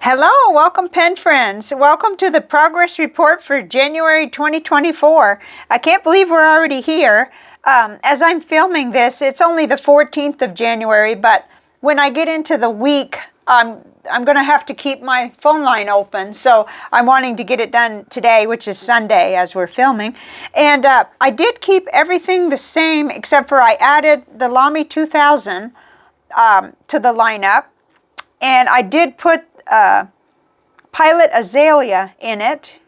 Hello, welcome pen friends. Welcome to the progress report for January 2024. I can't believe we're already here. As I'm filming this, it's only the 14th of January, but when I get into the week, I'm going to have to keep my phone line open. So I'm wanting to get it done today, which is Sunday as we're filming. And I did keep everything the same, except for I added the Lamy 2000 to the lineup. And I did put Pilot Azalea in it,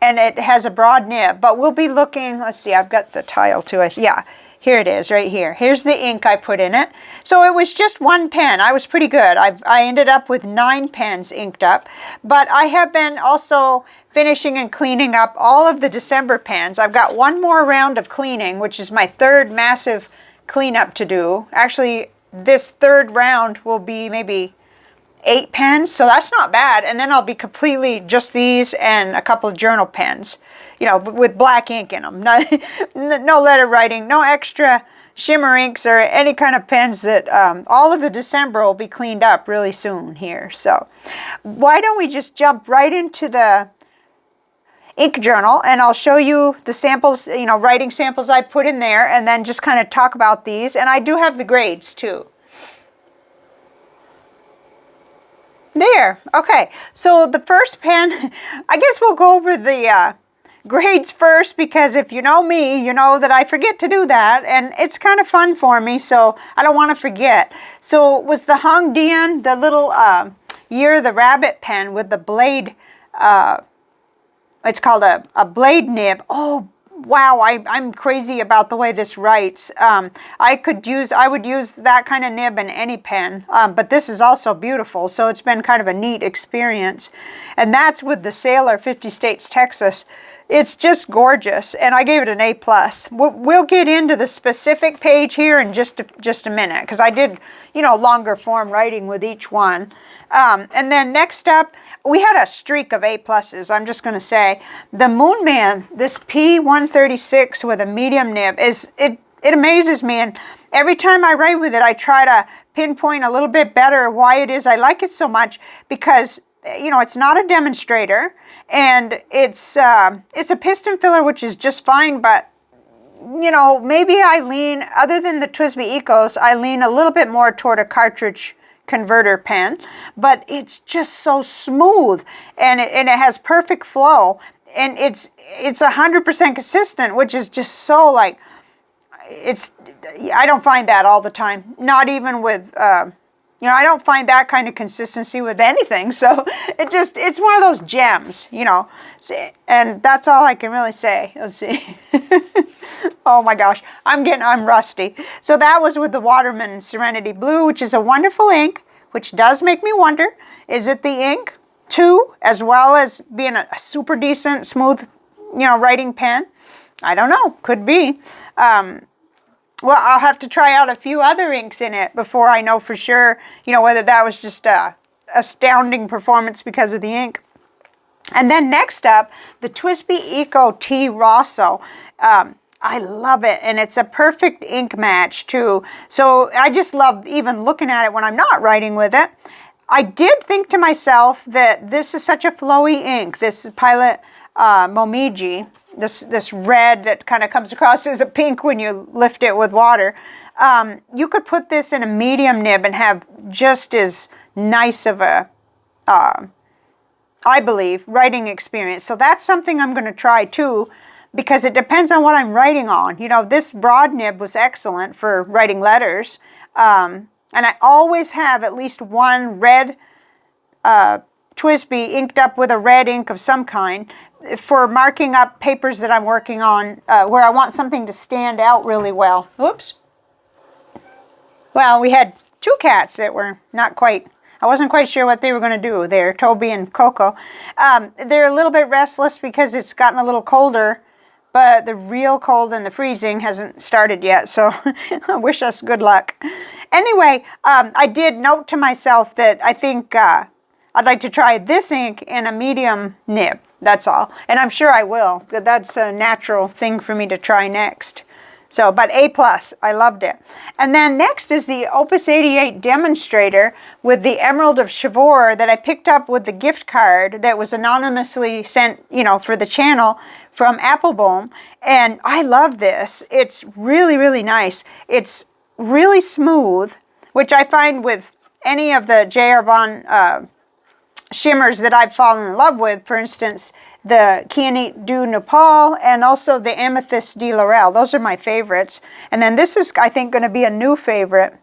and it has a broad nib, but we'll be looking, let's see, I've got the tile to it. Yeah, here it is right here. Here's the ink I put in it. So it was just one pen. I was pretty good. I ended up with 9 pens inked up, but I have been also finishing and cleaning up all of the December pens. I've got one more round of cleaning, which is my third massive cleanup to do. Actually, this third round will be maybe 8 pens, so that's not bad. And then I'll be completely just these and a couple of journal pens, you know, with black ink in them. No letter writing, no extra shimmer inks or any kind of pens. That all of the December will be cleaned up really soon here. So why don't we just jump right into the ink journal, and I'll show you the samples, you know, writing samples I put in there, and then just kind of talk about these. And I do have the grades too. There, okay, so the first pen, I guess we'll go over the grades first, because if you know me, you know that I forget to do that, and it's kind of fun for me, so I don't want to forget. So it was the Hongdian, the little Year, the rabbit pen with the blade, it's called a blade nib. Oh, wow, I'm crazy about the way this writes. I would use that kind of nib in any pen, but this is also beautiful, so it's been kind of a neat experience. And that's with the Sailor 50 States, Texas. It's just gorgeous, and I gave it an A+. We'll get into the specific page here in just a minute, because I did, you know, longer form writing with each one. And then next up, we had a streak of A+. I'm just going to say the Moonman, this P136 with a medium nib, it amazes me, and every time I write with it, I try to pinpoint a little bit better why it is I like it so much, because you know, it's not a demonstrator, and it's a piston filler, which is just fine, but you know, maybe I lean, other than the TWSBI Ecos, I lean a little bit more toward a cartridge converter pen, but it's just so smooth, and it has perfect flow, and it's 100% consistent, which is just so, like, I don't find that all the time, not even with you know, I don't find that kind of consistency with anything. So it's one of those gems, you know, and that's all I can really say. Let's see. Oh my gosh, I'm rusty. So that was with the Waterman Serenity Blue, which is a wonderful ink, which does make me wonder, is it the ink too, as well as being a super decent, smooth, you know, writing pen? I don't know, could be. Well, I'll have to try out a few other inks in it before I know for sure, you know, whether that was just a astounding performance because of the ink. And then next up, the TWSBI Eco T Rosso. I love it, and it's a perfect ink match too. So I just love even looking at it when I'm not writing with it. I did think to myself that this is such a flowy ink. This is Pilot Momiji, this red that kind of comes across as a pink when you lift it with water. You could put this in a medium nib and have just as nice of a, I believe, writing experience. So that's something I'm going to try too, because it depends on what I'm writing on. You know, this broad nib was excellent for writing letters, and I always have at least one red TWSBI inked up with a red ink of some kind for marking up papers that I'm working on where I want something to stand out really well. Whoops. Well, we had 2 cats that were not quite, I wasn't quite sure what they were going to do there, Toby and Coco. They're a little bit restless because it's gotten a little colder, but the real cold and the freezing hasn't started yet, so wish us good luck. Anyway, I did note to myself that I think I'd like to try this ink in a medium nib, that's all. And I'm sure I will. That's a natural thing for me to try next. So, but A+, I loved it. And then next is the Opus 88 Demonstrator with the Emerald of Chivor that I picked up with the gift card that was anonymously sent, you know, for the channel from Appleboom. And I love this. It's really, really nice. It's really smooth, which I find with any of the J.R. Bond shimmers that I've fallen in love with, for instance, the Kyanite du Nepal and also the Amethyst de Laurel. Those are my favorites. And then this is, I think, going to be a new favorite.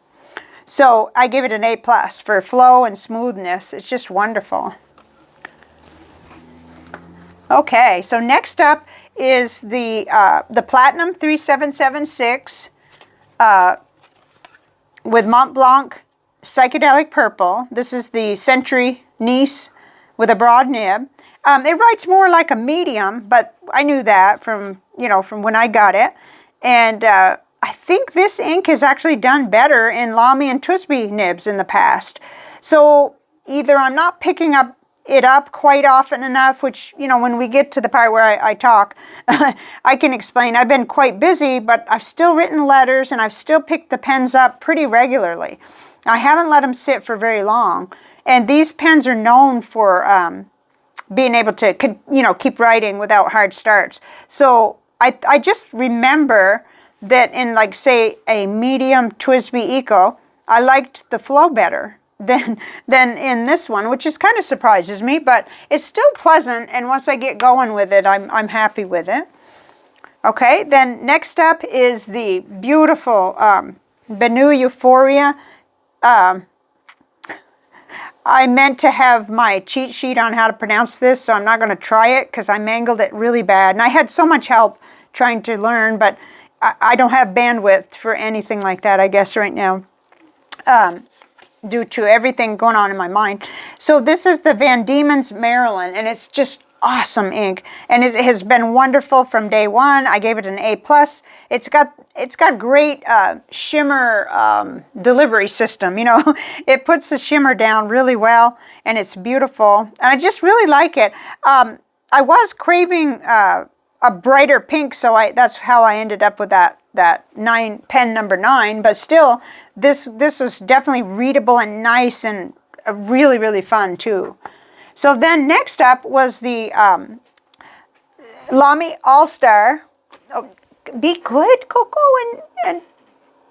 So I give it an A+ for flow and smoothness. It's just wonderful. Okay, so next up is the Platinum 3776 with Mont Blanc Psychedelic Purple. This is the Century Nice with a broad nib. It writes more like a medium, but I knew that from, you know, from when I got it. And I think this ink has actually done better in Lamy and TWSBI nibs in the past. So either I'm not picking it up quite often enough, which, you know, when we get to the part where I talk, I can explain. I've been quite busy, but I've still written letters and I've still picked the pens up pretty regularly. I haven't let them sit for very long. And these pens are known for being able to, you know, keep writing without hard starts. So I just remember that in, like, say, a medium TWSBI Eco, I liked the flow better than in this one, which is kind of surprises me, but it's still pleasant. And once I get going with it, I'm happy with it. Okay, then next up is the beautiful Benu Euphoria. I meant to have my cheat sheet on how to pronounce this, so I'm not going to try it because I mangled it really bad. And I had so much help trying to learn, but I don't have bandwidth for anything like that, I guess, right now, due to everything going on in my mind. So this is the Van Diemen's Maryland, and it's just awesome ink, and it has been wonderful from day one. I gave it an A+. It's got great shimmer delivery system. You know, it puts the shimmer down really well, and it's beautiful. And I just really like it. I was craving a brighter pink, so that's how I ended up with that pen number 9. But still, this was definitely readable and nice and really, really fun too. So then next up was the Lamy All-Star. Oh, be good, Coco and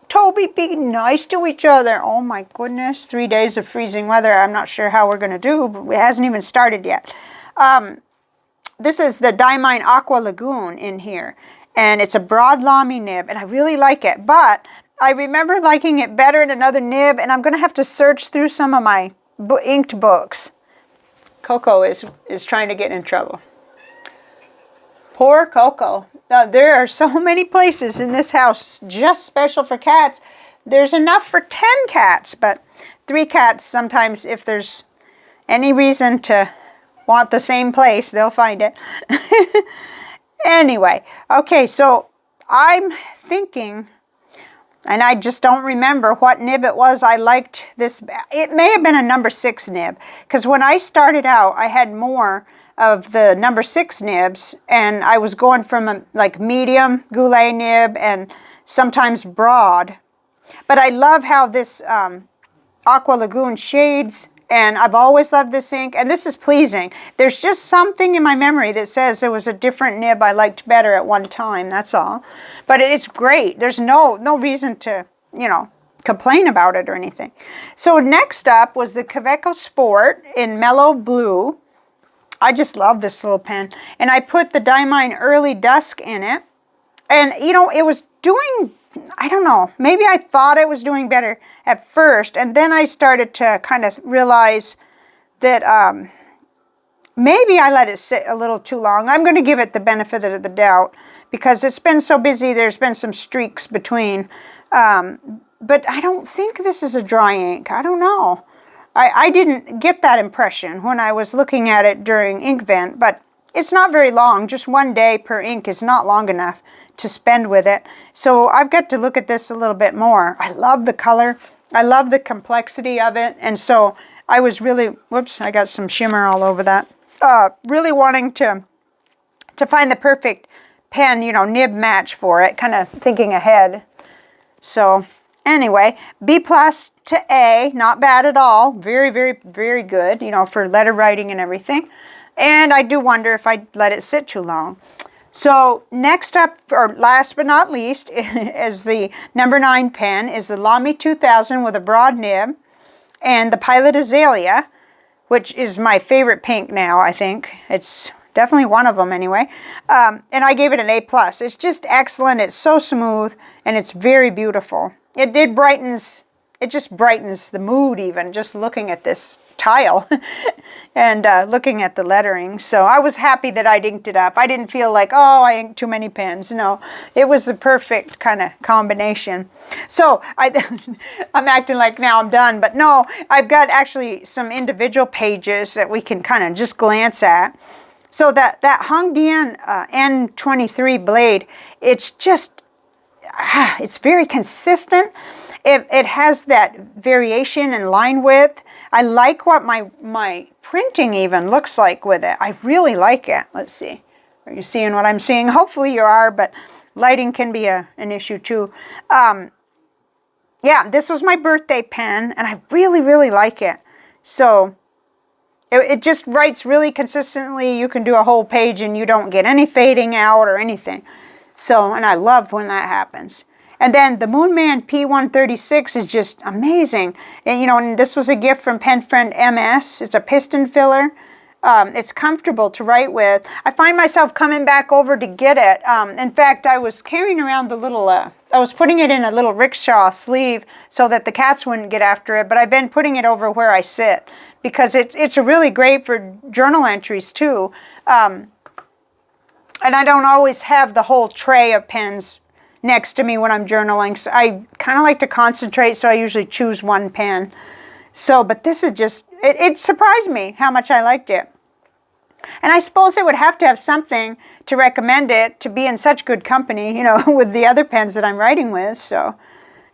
Toby, be nice to each other. Oh my goodness, 3 days of freezing weather. I'm not sure how we're going to do, but it hasn't even started yet. This is the Diamine Aqua Lagoon in here, and it's a broad Lamy nib, and I really like it. But I remember liking it better in another nib, and I'm going to have to search through some of my inked books. Coco is trying to get in trouble. Poor Coco. There are so many places in this house just special for cats. There's enough for 10 cats, but 3 cats sometimes, if there's any reason to want the same place, they'll find it. Anyway, okay, so I'm thinking, and I just don't remember what nib it was I liked this. It may have been a number 6 nib, because when I started out, I had more of the number 6 nibs, and I was going from a like medium goulet nib and sometimes broad. But I love how this Aqua Lagoon shades, and I've always loved this ink, and this is pleasing. There's just something in my memory that says there was a different nib I liked better at one time, that's all. But it's great. There's no reason to, you know, complain about it or anything. So next up was the Kaweco Sport in Mellow Blue. I just love this little pen. And I put the Diamine Early Dusk in it. And, you know, it was doing, I don't know, maybe I thought it was doing better at first. And then I started to kind of realize that maybe I let it sit a little too long. I'm going to give it the benefit of the doubt because it's been so busy. There's been some streaks between. But I don't think this is a dry ink. I don't know. I didn't get that impression when I was looking at it during Inkvent, but it's not very long. Just 1 day per ink is not long enough to spend with it. So I've got to look at this a little bit more. I love the color. I love the complexity of it. And so I was really, whoops, I got some shimmer all over that. Really wanting to find the perfect pen, you know, nib match for it, kind of thinking ahead. So anyway, B+ to A, not bad at all. Very, very, very good, you know, for letter writing and everything. And I do wonder if I let it sit too long. So next up, or last but not least, is the number 9 pen, is the Lamy 2000 with a broad nib, and the Pilot Azalea, which is my favorite pink now, I think. It's definitely one of them anyway. And I gave it an A+. It's just excellent. It's so smooth, and it's very beautiful. It just brightens the mood even, just looking at this tile and looking at the lettering. So I was happy that I'd inked it up. I didn't feel like, oh, I inked too many pens. No, it was the perfect kind of combination. So I'm acting like now I'm done, but no, I've got actually some individual pages that we can kind of just glance at. So that Hongdian N23 blade, it's just, it's very consistent. It has that variation in line width. I like what my printing even looks like with it. I really like it. Let's see. Are you seeing what I'm seeing? Hopefully you are, but lighting can be an issue too. Yeah, this was my birthday pen, and I really, really like it. So it just writes really consistently. You can do a whole page and you don't get any fading out or anything. So, and I love when that happens. And then the Moonman P136 is just amazing. And, you know, and this was a gift from pen friend MS. It's a piston filler. It's comfortable to write with. I find myself coming back over to get it. In fact, I was carrying around the little, I was putting it in a little rickshaw sleeve so that the cats wouldn't get after it, but I've been putting it over where I sit because it's really great for journal entries too. And I don't always have the whole tray of pens next to me when I'm journaling. So I kind of like to concentrate, so I usually choose one pen. So, but this is just, it surprised me how much I liked it. And I suppose I would have to have something to recommend it to be in such good company, you know, with the other pens that I'm writing with. So,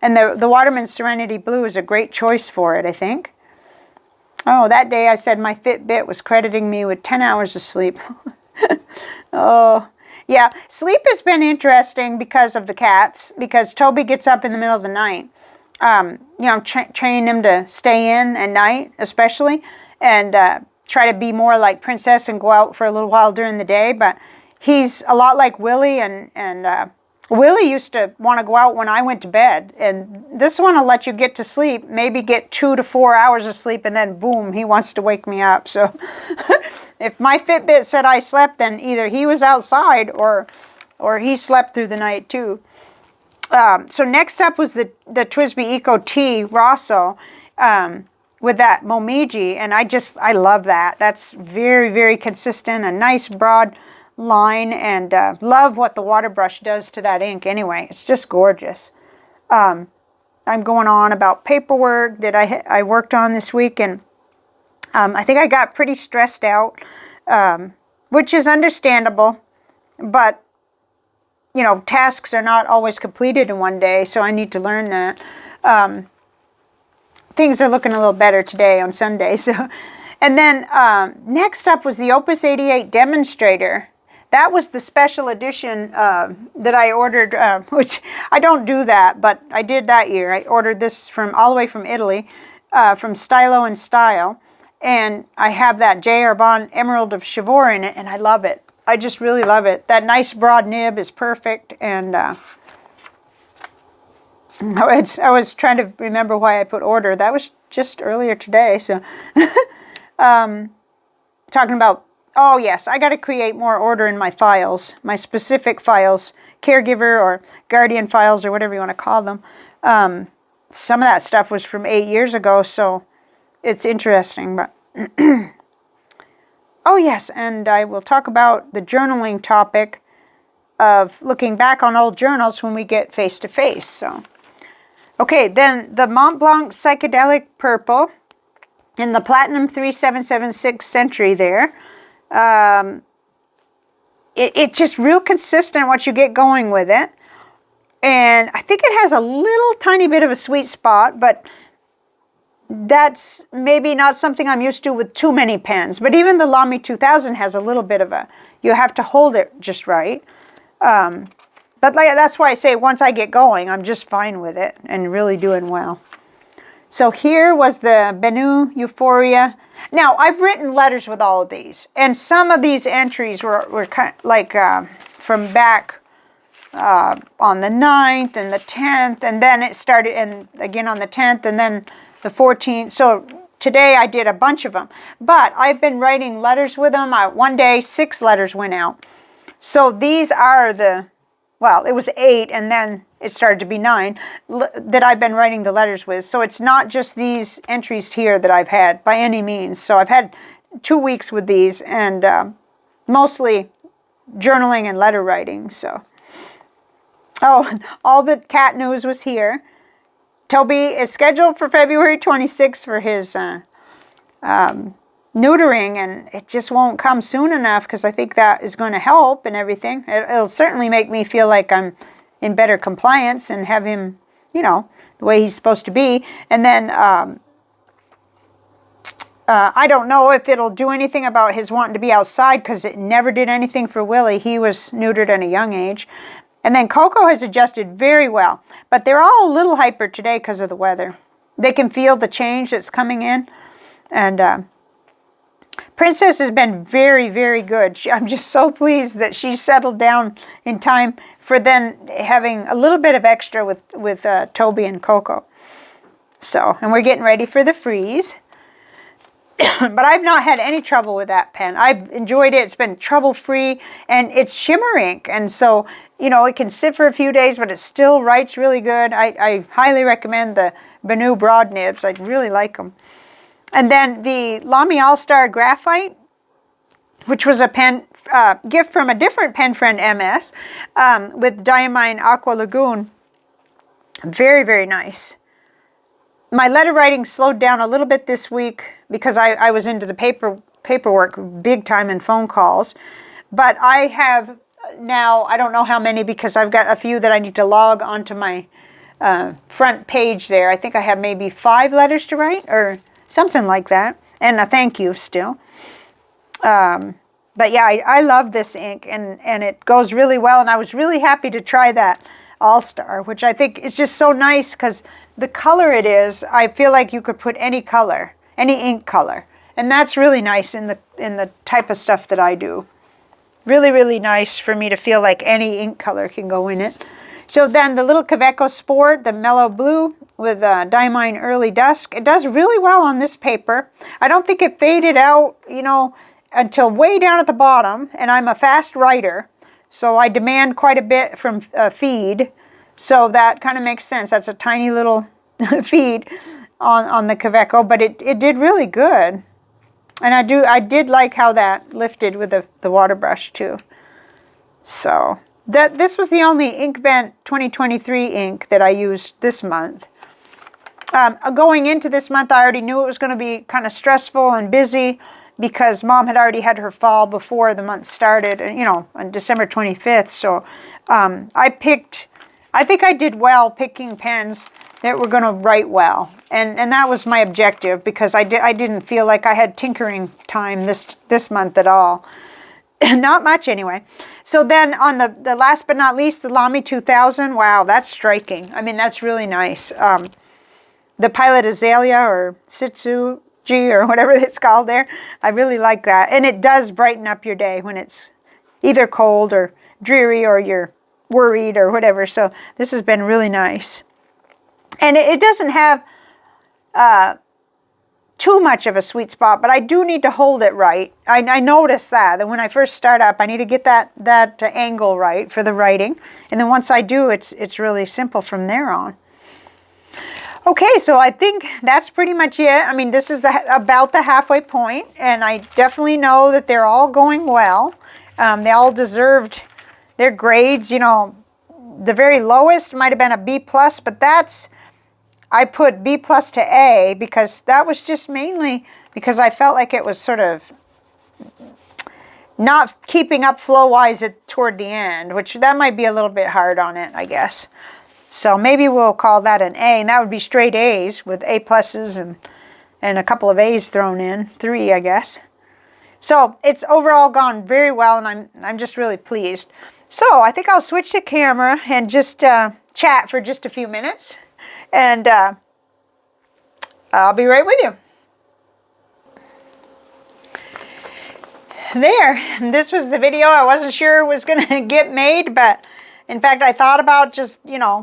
and the Waterman Serenity Blue is a great choice for it, I think. Oh, that day I said my Fitbit was crediting me with 10 hours of sleep. Oh, yeah. Sleep has been interesting because of the cats, because Toby gets up in the middle of the night. You know, training him to stay in at night, especially, and try to be more like Princess and go out for a little while during the day. But he's a lot like Willie, and Willie used to want to go out when I went to bed. And this one will let you get to sleep, maybe get 2 to 4 hours of sleep, and then boom, he wants to wake me up. So if my Fitbit said I slept, then either he was outside or he slept through the night too. So next up was the TWSBI Eco T Rosso with that Momiji, and I love that. That's very, very consistent, a nice broad line, and love what the water brush does to that ink anyway. It's just gorgeous. I'm going on about paperwork that I worked on this week, and I think I got pretty stressed out, which is understandable, but you know, tasks are not always completed in one day, so I need to learn that. Things are looking a little better today on Sunday. So, and then next up was the Opus 88 Demonstrator. That was the special edition that I ordered, which I don't do that, but I did that year. I ordered this all the way from Italy, from Stylo and Style, and I have that J. Arbonne Emerald of Chivor in it, and I love it. I just really love it. That nice broad nib is perfect, and I was trying to remember why I put order. That was just earlier today. So, talking about, oh yes, I got to create more order in my files, my specific files, caregiver or guardian files or whatever you want to call them. Some of that stuff was from 8 years ago, so it's interesting, but. Oh yes, and I will talk about the journaling topic of looking back on old journals when we get face-to-face. So, okay, then the Mont Blanc Psychedelic Purple in the Platinum 3776 Century there. It's just real consistent what you get going with it. And I think it has a little tiny bit of a sweet spot, but that's maybe not something I'm used to with too many pens. But even the Lamy 2000 has a little bit of a, you have to hold it just right. But that's why I say once I get going, I'm just fine with it and really doing well. So here was the Bennu Euphoria. Now, I've written letters with all of these. And some of these entries were kind of like from back on the 9th and the 10th. And then it started and again on the 10th and then the 14th. So today I did a bunch of them. But I've been writing letters with them. One day, 6 letters went out. So these are the... Well, it was 8, and then it started to be 9 that I've been writing the letters with. So it's not just these entries here that I've had by any means. So I've had 2 weeks with these, and mostly journaling and letter writing. So, oh, all the cat news was here. Toby is scheduled for February 26th for his neutering, and it just won't come soon enough because I think that is going to help and everything. It'll certainly make me feel like I'm in better compliance and have him, you know, the way he's supposed to be. And then I don't know if it'll do anything about his wanting to be outside because it never did anything for Willie. He was neutered at a young age. And then Coco has adjusted very well, but they're all a little hyper today because of the weather. They can feel the change that's coming in, and Princess has been very, very good. I'm just so pleased that she's settled down in time for then having a little bit of extra with Toby and Coco. So, and we're getting ready for the freeze. But I've not had any trouble with that pen. I've enjoyed it. It's been trouble-free, and it's Shimmer ink. And so, you know, it can sit for a few days, but it still writes really good. I highly recommend the Bennu broad nibs. I really like them. And then the Lamy All-Star Graphite, which was a pen gift from a different pen friend, MS, with Diamine Aqua Lagoon. Very, very nice. My letter writing slowed down a little bit this week because I was into the paperwork big time and phone calls. But I have now, I don't know how many because I've got a few that I need to log onto my front page there. I think I have maybe 5 letters to write or something like that. And a thank you still. But yeah, I love this ink and it goes really well. And I was really happy to try that All-Star, which I think is just so nice because the color it is, I feel like you could put any color, any ink color. And that's really nice in the type of stuff that I do. Really, really nice for me to feel like any ink color can go in it. So then the little Kaweco Sport, the Mellow Blue with Diamine Early Dusk. It does really well on this paper. I don't think it faded out, you know, until way down at the bottom. And I'm a fast writer, so I demand quite a bit from feed. So that kind of makes sense. That's a tiny little feed on the Kaweco, but it did really good. And I did like how that lifted with the water brush too. So this was the only Inkvent 2023 ink that I used this month. Going into this month, I already knew it was going to be kind of stressful and busy because Mom had already had her fall before the month started, you know, on December 25th. So I think I did well picking pens that were going to write well. And that was my objective because I didn't feel like I had tinkering time this month at all. Not much anyway. So then on the last but not least, the Lamy 2000. Wow, that's striking. I mean, that's really nice. The Pilot Azalea or Sitsuji or whatever it's called there. I really like that. And it does brighten up your day when it's either cold or dreary or you're worried or whatever. So this has been really nice. And it doesn't have too much of a sweet spot, but I do need to hold it right. I noticed that when I first start up, I need to get that angle right for the writing. And then once I do, it's really simple from there on. Okay, so I think that's pretty much it. I mean, this is about the halfway point, and I definitely know that they're all going well. They all deserved their grades. You know, the very lowest might have been a B+, but I put B+ to A because that was just mainly because I felt like it was sort of not keeping up flow-wise toward the end, which that might be a little bit hard on it, I guess. So maybe we'll call that an A, and that would be straight A's with A+ and a couple of A's thrown in, 3, I guess. So it's overall gone very well, and I'm just really pleased. So I think I'll switch the camera and just chat for just a few minutes, and I'll be right with you. There, this was the video I wasn't sure was going to get made, but in fact I thought about just, not,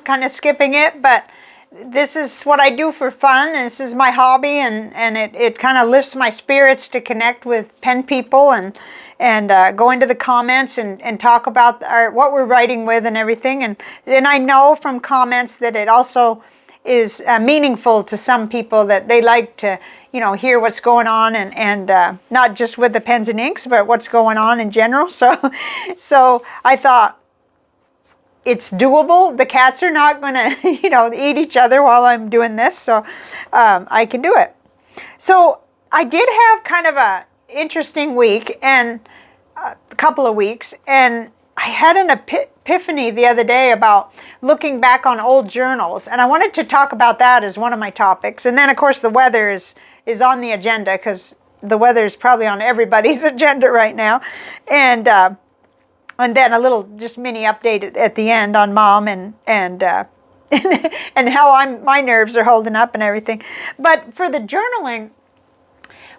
kind of skipping it, but this is what I do for fun, and this is my hobby, and it kind of lifts my spirits to connect with pen people and go into the comments and talk about what we're writing with and everything, and I know from comments that it also is meaningful to some people, that they like to hear what's going on, and not just with the pens and inks, but what's going on in general. So I thought, it's doable. The cats are not going to, eat each other while I'm doing this, so I can do it. So I did have kind of a interesting week, and a couple of weeks, and I had an epiphany the other day about looking back on old journals, and I wanted to talk about that as one of my topics. And then, of course, the weather is on the agenda, because the weather is probably on everybody's agenda right now, and then a little just mini update at the end on Mom and and how my nerves are holding up and everything. But for the journaling,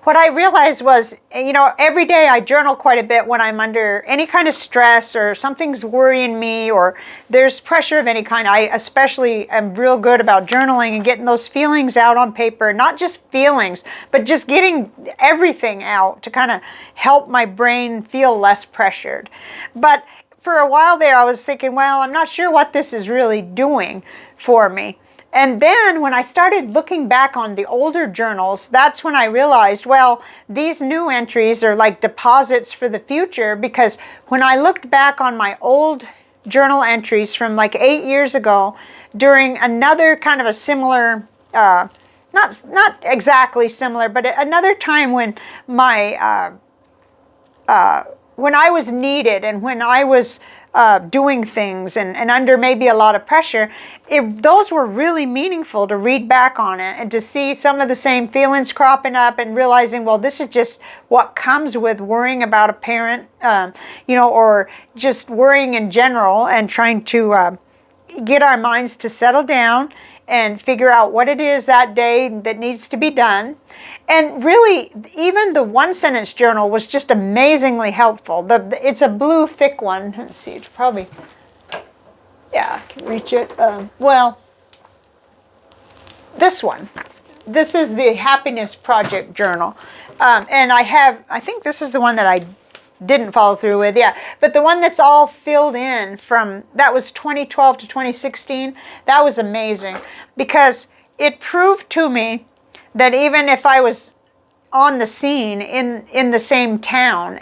what I realized was, every day I journal quite a bit when I'm under any kind of stress, or something's worrying me, or there's pressure of any kind. I especially am real good about journaling and getting those feelings out on paper. Not just feelings, but just getting everything out to kind of help my brain feel less pressured. But for a while there, I was thinking, well, I'm not sure what this is really doing for me. And then when I started looking back on the older journals, that's when I realized, well, these new entries are like deposits for the future, because when I looked back on my old journal entries from like 8 years ago, during another kind of a similar, not exactly similar, but another time when when I was needed, and when I was doing things and under maybe a lot of pressure, those were really meaningful to read back on it, and to see some of the same feelings cropping up, and realizing, well, this is just what comes with worrying about a parent, or just worrying in general, and trying to get our minds to settle down and figure out what it is that day that needs to be done. And really, even the one-sentence journal was just amazingly helpful. It's a blue, thick one. Let's see, it's probably, yeah, I can reach it. Well, this one. This is the Happiness Project journal. And I think this is the one that I didn't follow through with, yeah. But the one that's all filled in from, that was 2012 to 2016, that was amazing, because it proved to me that even if I was on the scene in the same town,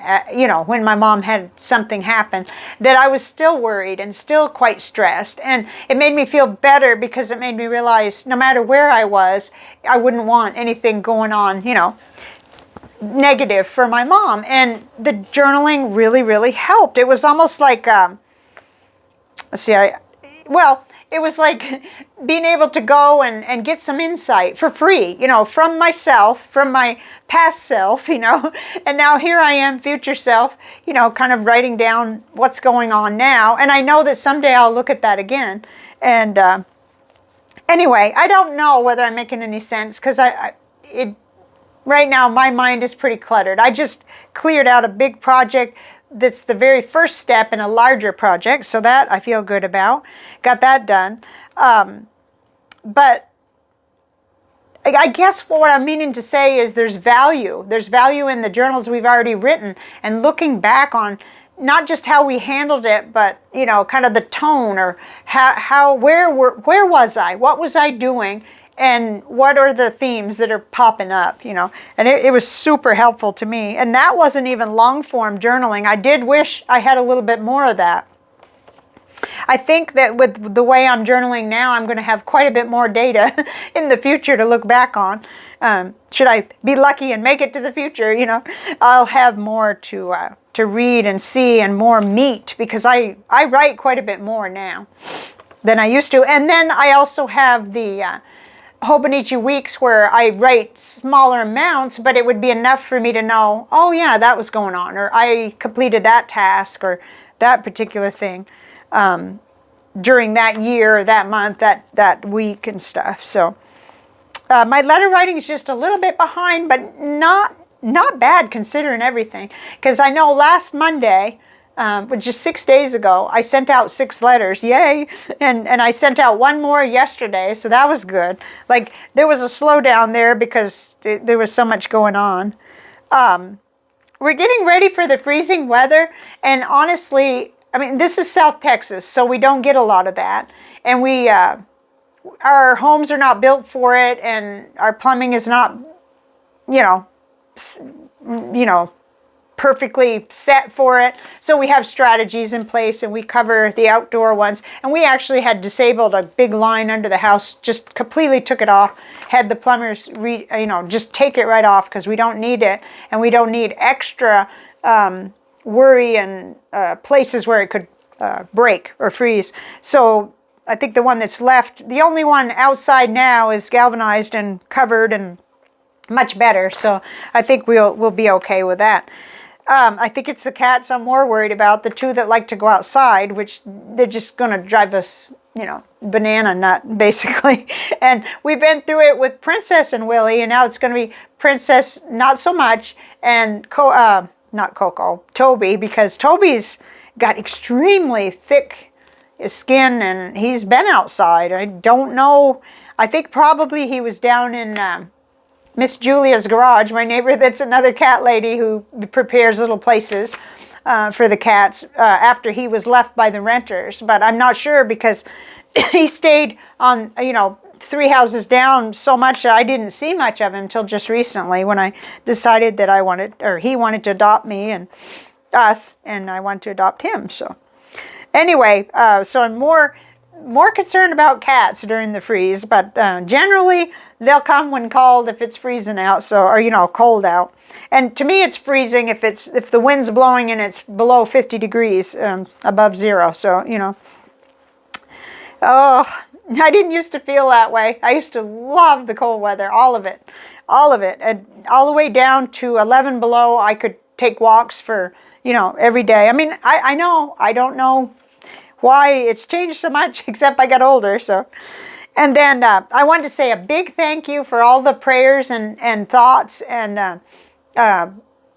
when my mom had something happen, that I was still worried and still quite stressed. And it made me feel better, because it made me realize no matter where I was, I wouldn't want anything going on, negative for my mom. And the journaling really, really helped. It was almost like, it was like being able to go and get some insight for free, from myself, from my past self, and now here I am, future self, kind of writing down what's going on now. And I know that someday I'll look at that again. And anyway, I don't know whether I'm making any sense, because right now my mind is pretty cluttered. I just cleared out a big project that's the very first step in a larger project, so that I feel good about. Got that done. But I guess what I'm meaning to say is there's value. There's value in the journals we've already written, and looking back on not just how we handled it, but kind of the tone, or where was I? What was I doing? And what are the themes that are popping up, And it was super helpful to me. And that wasn't even long-form journaling. I did wish I had a little bit more of that. I think that with the way I'm journaling now, I'm going to have quite a bit more data in the future to look back on. Should I be lucky and make it to the future, I'll have more to read and see, and more meat, because I write quite a bit more now than I used to. And then I also have the Hobonichi weeks where I write smaller amounts, but it would be enough for me to know, oh yeah, that was going on, or I completed that task, or that particular thing during that year, or that month, that week and stuff. So my letter writing is just a little bit behind, but not bad considering everything. Because I know last Monday, which is 6 days ago, I sent out 6 letters, yay! And I sent out 1 more yesterday, so that was good. Like, there was a slowdown there because there was so much going on. We're getting ready for the freezing weather, and honestly, I mean, this is South Texas, so we don't get a lot of that. And our homes are not built for it, and our plumbing is not, you know, perfectly set for it. So we have strategies in place, and we cover the outdoor ones. And we actually had disabled a big line under the house, just completely took it off, had the plumbers, just take it right off because we don't need it. And we don't need extra worry and places where it could break or freeze. So I think the one that's left, the only one outside now is galvanized and covered and much better. So I think we'll be okay with that. I think it's the cats I'm more worried about, the 2 that like to go outside, which they're just going to drive us, banana nut, basically. And we've been through it with Princess and Willie, and now it's going to be Princess not so much, and not Coco, Toby, because Toby's got extremely thick skin, and he's been outside. I don't know. I think probably he was down in Miss Julia's garage, my neighbor that's another cat lady who prepares little places for the cats after he was left by the renters. But I'm not sure because he stayed on, 3 houses down so much that I didn't see much of him until just recently when I decided that he wanted to adopt me and us, and I wanted to adopt him. So anyway, so I'm more concerned about cats during the freeze, but generally they'll come when called if it's freezing out, or cold out. And to me, it's freezing if the wind's blowing and it's below 50 degrees above zero. So oh, I didn't used to feel that way. I used to love the cold weather, all of it, and all the way down to 11 below. I could take walks for every day. I mean, I know I don't know why it's changed so much, except I got older. So. And then I wanted to say a big thank you for all the prayers and thoughts and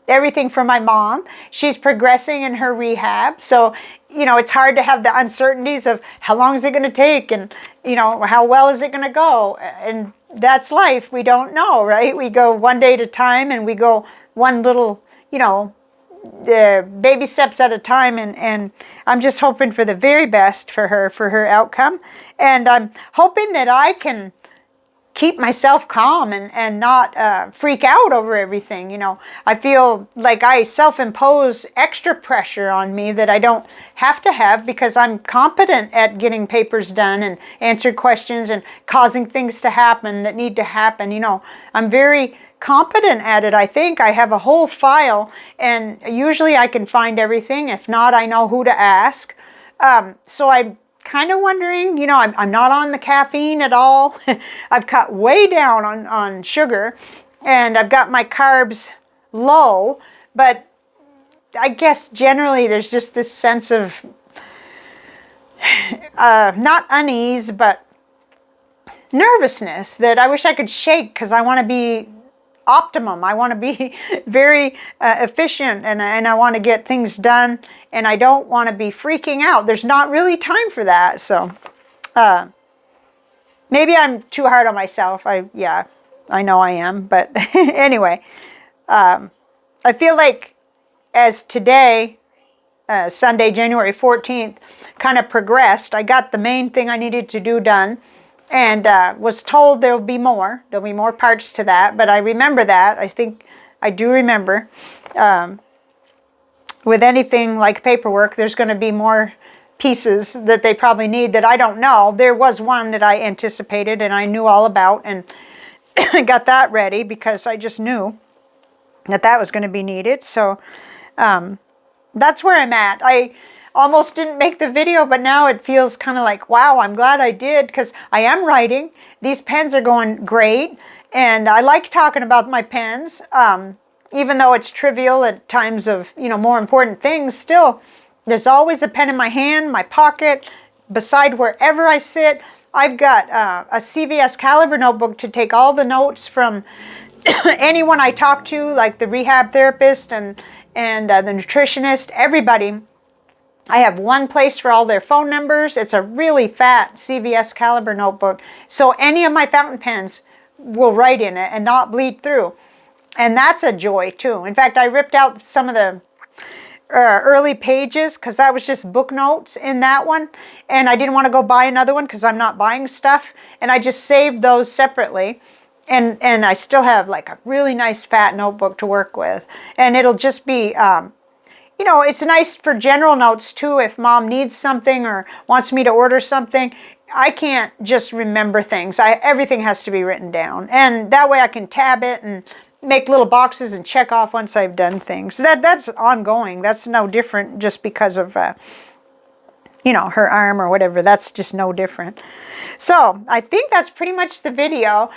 everything for my mom. She's progressing in her rehab. So, it's hard to have the uncertainties of how long is it going to take and, how well is it going to go. And that's life. We don't know, right? We go one day at a time, and we go one little, the baby steps at a time, and I'm just hoping for the very best for her outcome. And I'm hoping that I can keep myself calm and not freak out over everything. I feel like I self-impose extra pressure on me that I don't have to have because I'm competent at getting papers done and answered questions and causing things to happen that need to happen. I'm very competent at it. I think I have a whole file, and usually I can find everything. If not, I know who to ask. So I'm kind of wondering, I'm not on the caffeine at all. I've cut way down on sugar, and I've got my carbs low, but I guess generally there's just this sense of not unease, but nervousness that I wish I could shake because I want to be optimum. I want to be very efficient, and I want to get things done, and I don't want to be freaking out. There's not really time for that. So maybe I'm too hard on myself. I know I am, but anyway, I feel like as today, Sunday, January 14th, kind of progressed. I got the main thing I needed to do done. And was told there'll be more parts to that, but I remember that. I think I do remember. With anything like paperwork, there's going to be more pieces that they probably need that I don't know. There was one that I anticipated and I knew all about, and got that ready because I just knew that was going to be needed. So that's where I'm at. almost didn't make the video, but now it feels kind of like, wow, I'm glad I did, because I am writing. These pens are going great, and I like talking about my pens. Even though it's trivial at times of, more important things, still, there's always a pen in my hand, my pocket, beside wherever I sit. I've got a CVS caliber notebook to take all the notes from anyone I talk to, like the rehab therapist and the nutritionist, everybody. I have one place for all their phone numbers. It's a really fat CVS caliber notebook, so any of my fountain pens will write in it and not bleed through. And that's a joy too. In fact, I ripped out some of the early pages because that was just book notes in that one. And I didn't want to go buy another one because I'm not buying stuff. And I just saved those separately. And I still have like a really nice fat notebook to work with. And it'll just be, it's nice for general notes too. If mom needs something or wants me to order something, I can't just remember things. Everything has to be written down. And that way I can tab it and make little boxes and check off once I've done things. That's ongoing. That's no different just because of, her arm or whatever. That's just no different. So I think that's pretty much the video.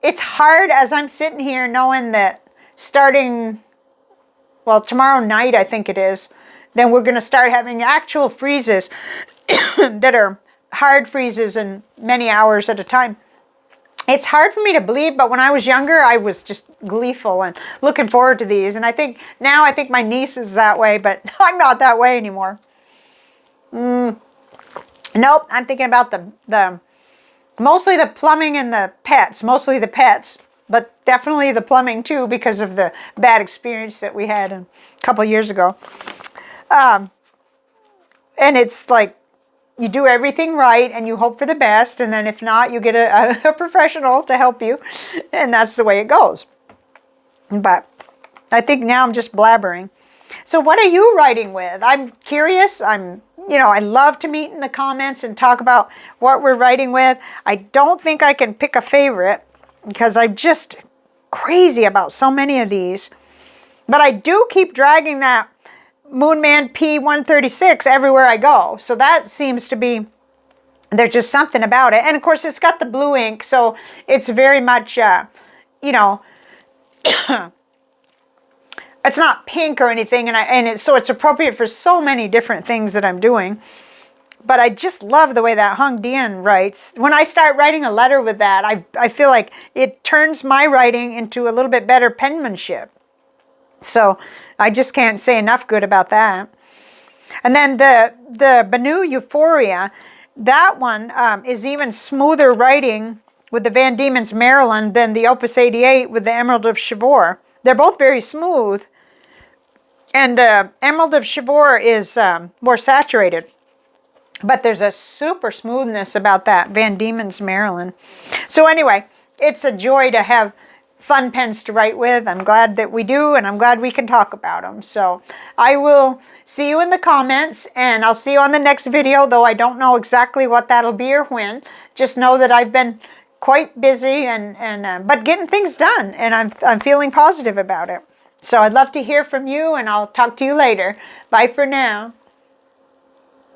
It's hard as I'm sitting here knowing that starting, tomorrow night, I think it is, then we're going to start having actual freezes that are hard freezes and many hours at a time. It's hard for me to believe, but when I was younger, I was just gleeful and looking forward to these. And I think my niece is that way, but I'm not that way anymore. Nope, I'm thinking about mostly the plumbing and the pets, mostly the pets, but definitely the plumbing too, because of the bad experience that we had a couple years ago. And it's like, you do everything right and you hope for the best, and then if not, you get a professional to help you, and that's the way it goes. But I think now I'm just blabbering. So what are you writing with? I'm curious. I love to meet in the comments and talk about what we're writing with. I don't think I can pick a favorite because I'm just crazy about so many of these. But I do keep dragging that Moonman P136 everywhere I go. So that seems to be, there's just something about it. And of course it's got the blue ink, so it's very much, it's not pink or anything, so it's appropriate for so many different things that I'm doing. But I just love the way that Hongdian writes. When I start writing a letter with that, I feel like it turns my writing into a little bit better penmanship. So I just can't say enough good about that. And then the Banu Euphoria, that one is even smoother writing with the Van Diemen's Maryland than the Opus 88 with the Emerald of Chivor. They're both very smooth. And the Emerald of Chivor is more saturated. But there's a super smoothness about that Van Diemen's Maryland. So anyway, it's a joy to have fun pens to write with. I'm glad that we do, and I'm glad we can talk about them. So I will see you in the comments, and I'll see you on the next video, though I don't know exactly what that'll be or when. Just know that I've been quite busy, but getting things done, and I'm feeling positive about it. So I'd love to hear from you, and I'll talk to you later. Bye for now.